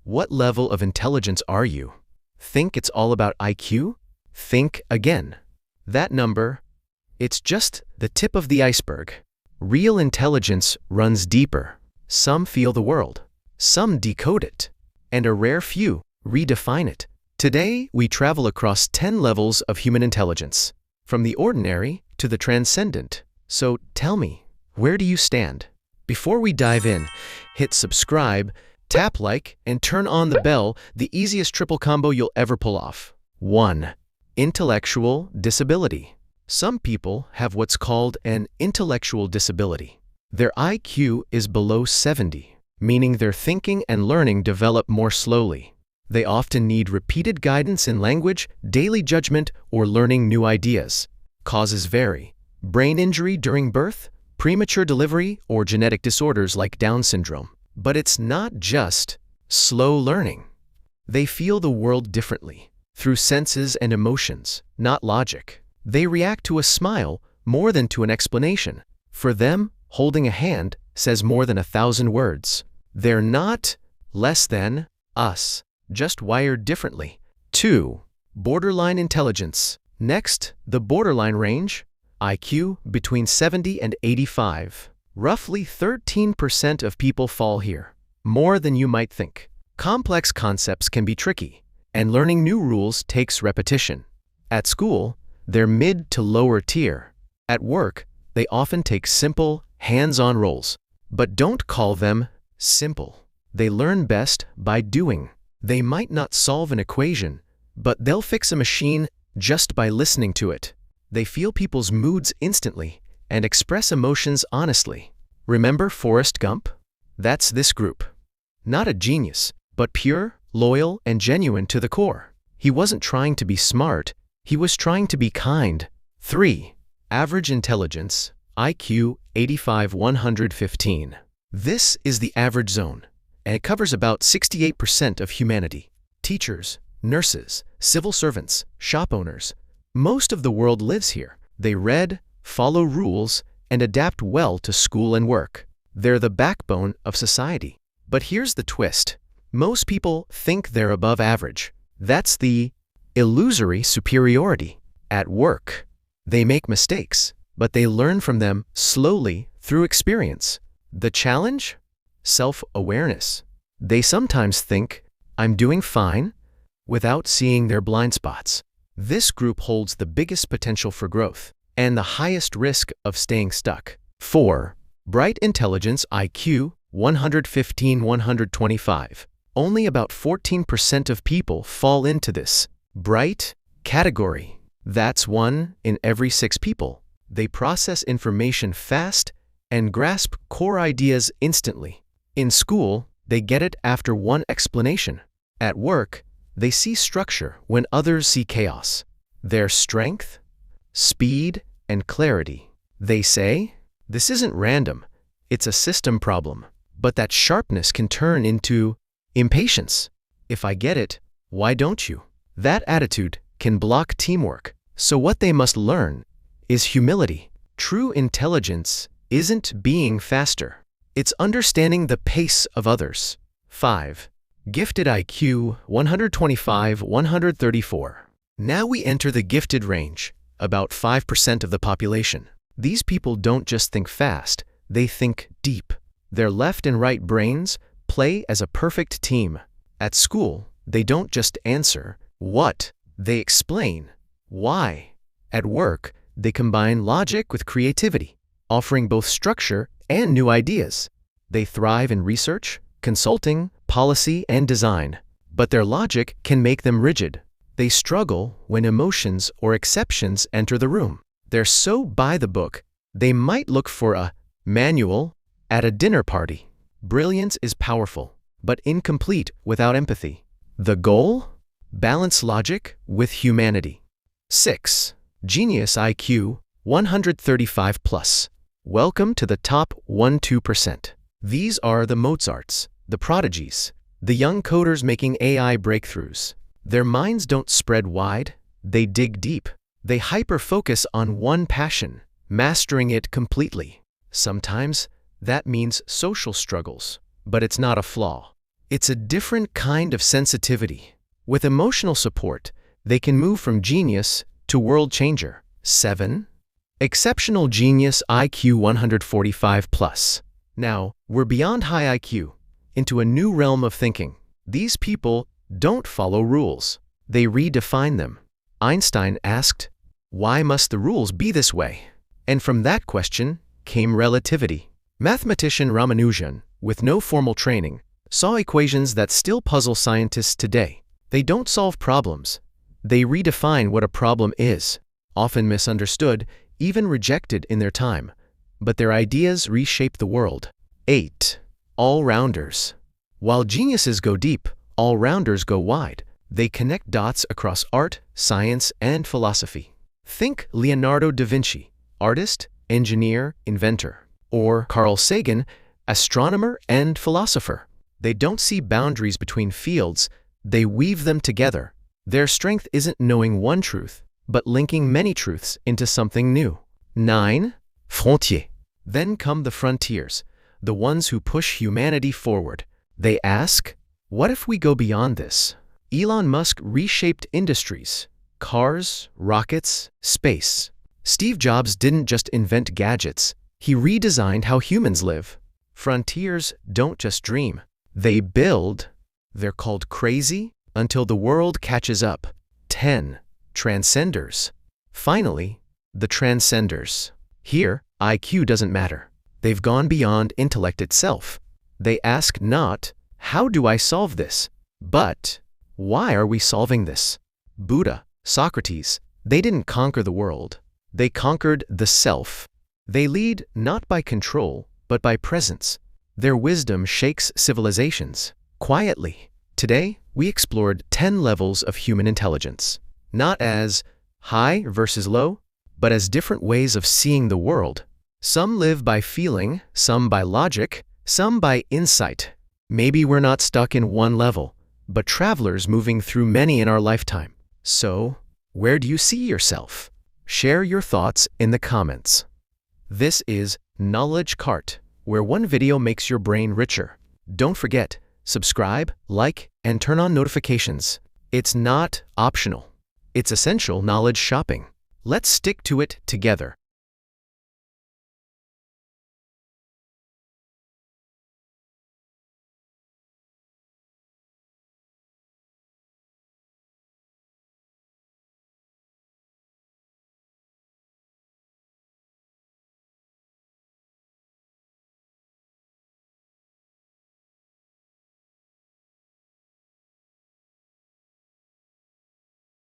What level of intelligence are you? Think it's all about IQ? Think again. That number, it's just the tip of the iceberg. Real intelligence runs deeper. Some feel the world, some decode it, and a rare few redefine it. Today, we travel across 10 levels of human intelligence, from the ordinary to the transcendent. So tell me, where do you stand? Before we dive in, hit subscribe, tap like, and turn on the bell, the easiest triple combo you'll ever pull off. 1. Intellectual disability. Some people have what's called an intellectual disability. Their IQ is below 70, meaning their thinking and learning develop more slowly. They often need repeated guidance in language, daily judgment, or learning new ideas. Causes vary: brain injury during birth, premature delivery, or genetic disorders like Down syndrome. But it's not just slow learning. They feel the world differently, through senses and emotions, not logic. They react to a smile more than to an explanation. For them, holding a hand says more than 1,000 words. They're not less than us, just wired differently. 2. Borderline intelligence. Next, the borderline range, IQ between 70 and 85. Roughly 13% of people fall here, more than you might think. Complex concepts can be tricky, and learning new rules takes repetition. At school, they're mid to lower tier. At work, they often take simple, hands-on roles. But don't call them simple. They learn best by doing. They might not solve an equation, but they'll fix a machine just by listening to it. They feel people's moods instantly and express emotions honestly. Remember Forrest Gump? That's this group. Not a genius, but pure, loyal, and genuine to the core. He wasn't trying to be smart, he was trying to be kind. 3. Average intelligence, IQ 85-115. This is the average zone, and it covers about 68% of humanity. Teachers, nurses, civil servants, shop owners. Most of the world lives here. They read, follow rules, and adapt well to school and work. They're the backbone of society. But here's the twist. Most people think they're above average. That's the illusory superiority. At work, they make mistakes, but they learn from them slowly through experience. The challenge? Self-awareness. They sometimes think, I'm doing fine, without seeing their blind spots. This group holds the biggest potential for growth and the highest risk of staying stuck. 4. Bright intelligence, IQ 115-125. Only about 14% of people fall into this bright category. That's 1 in every 6 people. They process information fast and grasp core ideas instantly. In school, they get it after one explanation. At work, they see structure when others see chaos. Their strength, speed, and clarity. They say, this isn't random, it's a system problem. But that sharpness can turn into impatience. If I get it, why don't you? That attitude can block teamwork. So what they must learn is humility. True intelligence isn't being faster. It's understanding the pace of others. 5. Gifted IQ 125-134. Now we enter the gifted range, about 5% of the population. These people don't just think fast, they think deep. Their left and right brains play as a perfect team. At school, they don't just answer what, they explain why. At work, they combine logic with creativity, offering both structure and new ideas. They thrive in research, consulting, policy, and design. But their logic can make them rigid. They struggle when emotions or exceptions enter the room. They're so by the book, they might look for a manual at a dinner party. Brilliance is powerful, but incomplete without empathy. The goal? Balance logic with humanity. 6. Genius IQ 135 plus. Welcome to the top 1-2%. These are the Mozarts, the prodigies, the young coders making AI breakthroughs. Their minds don't spread wide, they dig deep. They hyper-focus on one passion, mastering it completely. Sometimes that means social struggles, but it's not a flaw. It's a different kind of sensitivity. With emotional support, they can move from genius to world changer. 7. Exceptional genius IQ 145 plus. Now, we're beyond high IQ, into a new realm of thinking. These people don't follow rules. They redefine them. Einstein asked, "Why must the rules be this way?" And from that question came relativity. Mathematician Ramanujan, with no formal training, saw equations that still puzzle scientists today. They don't solve problems. They redefine what a problem is, often misunderstood, even rejected in their time. But their ideas reshape the world. 8. All-rounders. While geniuses go deep, all-rounders go wide. They connect dots across art, science, and philosophy. Think Leonardo da Vinci, artist, engineer, inventor. Or Carl Sagan, astronomer and philosopher. They don't see boundaries between fields, they weave them together. Their strength isn't knowing one truth, but linking many truths into something new. 9. Frontiers. Then come the frontiers, the ones who push humanity forward. They ask, what if we go beyond this? Elon Musk reshaped industries, cars, rockets, space. Steve Jobs didn't just invent gadgets, he redesigned how humans live. Frontiers don't just dream, they build. They're called crazy until the world catches up. 10. Transcenders. Finally, the Transcenders. Here, IQ doesn't matter. They've gone beyond intellect itself. They ask not, how do I solve this? But, why are we solving this? Buddha, Socrates, they didn't conquer the world. They conquered the self. They lead not by control, but by presence. Their wisdom shakes civilizations. Quietly. Today, we explored 10 levels of human intelligence. Not as high versus low, but as different ways of seeing the world. Some live by feeling, some by logic, some by insight. Maybe we're not stuck in one level, but travelers moving through many in our lifetime. So, where do you see yourself? Share your thoughts in the comments. This is Knowledge Cart, where one video makes your brain richer. Don't forget, subscribe, like, and turn on notifications. It's not optional. It's essential knowledge shopping. Let's stick to it together.